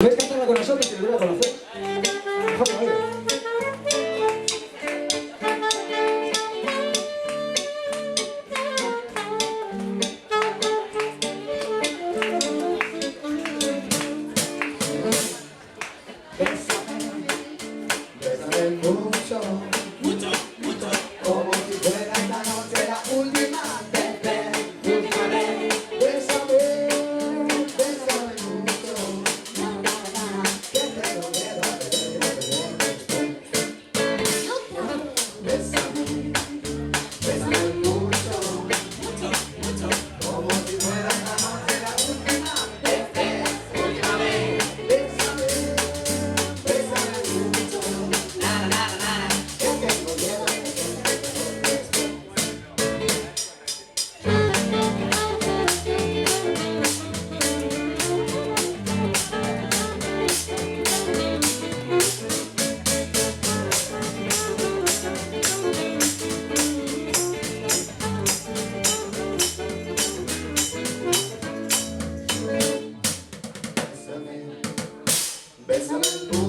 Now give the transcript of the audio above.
¿Ves cantarla con nosotros y te lo voy a conocer? Vamos a ver. Bésame mucho, Mucho, mucho, como si fuera esta noche la última vez. Bésame, bésame mucho, que tengo miedo a Bésame, bésame mucho, mucho, mucho. como si fuera esta noche la última vez. Bésame, bésame mucho, que tengo miedo a Bésame mucho.